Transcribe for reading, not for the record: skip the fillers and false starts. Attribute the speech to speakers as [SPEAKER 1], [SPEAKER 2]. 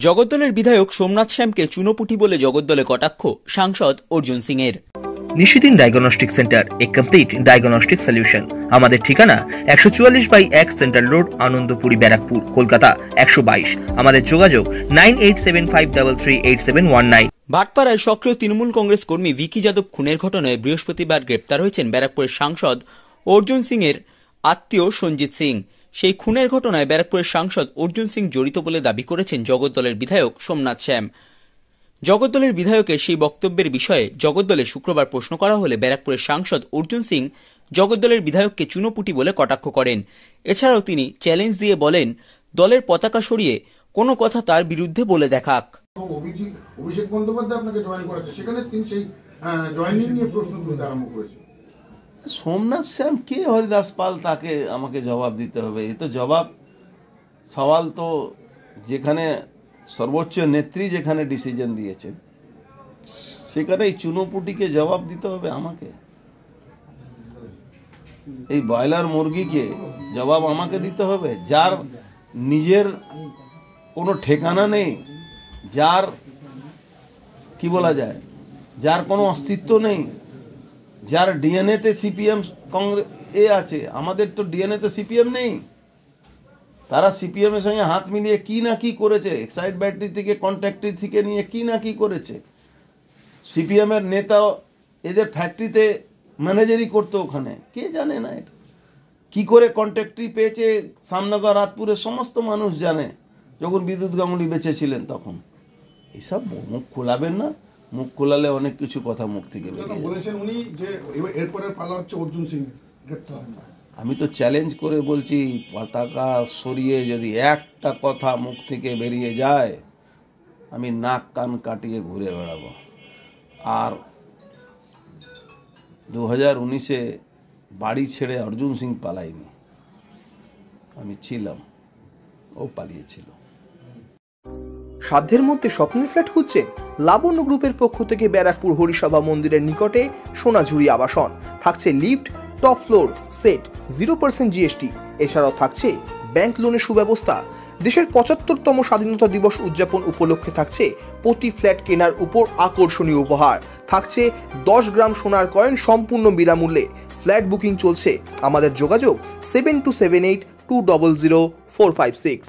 [SPEAKER 1] জগদ্দলের বিধায়ক সোমনাথ শ্যামকে চুনোপুটি বলে জগদ্দলে কটাক্ষ সাংসদ অর্জুন সিং এর।
[SPEAKER 2] নিশিদিন ডায়াগনস্টিক সেন্টার, এ কমপ্লিট ডায়াগনস্টিক সলিউশন। আমাদের ঠিকানা 144/1 সেন্ট্রাল রোড, আনন্দপুরি, ব্যারাকপুর, কলকাতা 122। আমাদের যোগাযোগ 9875338719।
[SPEAKER 1] ভাটপাড়ায় সক্রিয় তৃণমূল কংগ্রেস কর্মী ভিকি যাদব খুনের ঘটনায় বৃহস্পতিবার গ্রেপ্তার হয়েছেন ব্যারাকপুরের সাংসদ অর্জুন সিং এর আত্মীয় সঞ্জিত সিং। সেই খুনের ঘটনায় ব্যারাকপুরের সাংসদ অর্জুন সিং জড়িত বলে দাবি করেছেন জগদ্দলের বিধায়ক সোমনাথ শ্যাম। জগদ্দলের বিধায়কের সেই বক্তব্যের বিষয়ে জগদ্দলে শুক্রবার প্রশ্ন করা হলে ব্যারাকপুরের সাংসদ অর্জুন সিং জগদ্দলের বিধায়ককে চুনোপুটি বলে কটাক্ষ করেন। এছাড়াও তিনি চ্যালেঞ্জ দিয়ে বলেন, দলের পতাকা সরিয়ে কোনো কথা তার বিরুদ্ধে বলে দেখাক।
[SPEAKER 3] অভিষেক বন্দ্যোপাধ্যায় আপনাকে জয়েন করেছে, সেখানে তিনি সেই জয়েনিং নিয়ে প্রশ্ন তুলতে আরম্ভ করেছে।
[SPEAKER 4] সোমনাথ শ্যাম কে হরিদাস পাল, তাকে আমাকে জবাব দিতে হবে? এ তো জবাব সওয়াল তো, যেখানে সর্বোচ্চ নেত্রী যেখানে ডিসিশন দিয়েছেন সেখানে এই চুনোপুটিকে জবাব দিতে হবে আমাকে? এই ব্রয়লার মুরগিকে জবাব আমাকে দিতে হবে? যার নিজের কোনো ঠিকানা নেই, যার কি বলা যায়, যার কোনো অস্তিত্ব নেই, যার ডিএনএতে সিপিএম কংগ্রেস আছে। আমাদের তো ডিএনএতে সিপিএম নেই। তারা সিপিএমের সঙ্গে হাত মিলিয়ে কি না কি করেছে, এক্সাইড ব্যাটারি থেকে কন্ট্রাক্টরি থেকে নিয়ে কি না কি করেছে। সিপিএমের নেতা এদের ফ্যাক্টরিতে ম্যানেজারই করতো, ওখানে কে জানে না এটা কী করে কন্ট্রাক্টরি পেয়েছে। সামনগর রাতপুরের সমস্ত মানুষ জানে, যখন বিদ্যুৎ গাঙ্গুলি বেঁচে ছিলেন তখন। এইসব মুখ খোলাবেন না, মুখ খোলালে অনেক কিছু কথা মুখ থেকে বেরিয়ে
[SPEAKER 3] বলেছেন উনি যে এরপরে পালা হচ্ছে অর্জুন সিং গ্রেপ্তার।
[SPEAKER 4] আমি তো চ্যালেঞ্জ করে বলছি, পতাকা সরিয়ে যদি একটা কথা মুখ থেকে বেরিয়ে যায় আমি নাক কান কাটিয়ে ঘুরে বেড়াবো। আর 2019-এ বাড়ি ছেড়ে অর্জুন সিং পালায়নি, আমি ছিলাম, ও পালিয়েছিল।
[SPEAKER 2] সাধ্যের মধ্যে স্বপ্নের ফ্ল্যাট খুঁজছেন? লাবণ্য গ্রুপের পক্ষ থেকে ব্যারাকপুর হরিসভা মন্দিরের নিকটে সোনাঝুরি আবাসন। থাকছে lift, top floor, set, 0% GST. এছাড়াও থাকছে ব্যাংক লোনের সুব্যবস্থা। দেশের 75তম স্বাধীনতা দিবস উদযাপন উপলক্ষে থাকছে প্রতি ফ্ল্যাট কেনার উপর আকর্ষণীয় উপহার। থাকছে 10 গ্রাম সোনার কয়েন সম্পূর্ণ বিনামূল্যে। ফ্ল্যাট বুকিং চলছে। আমাদের যোগাযোগ 7278200456।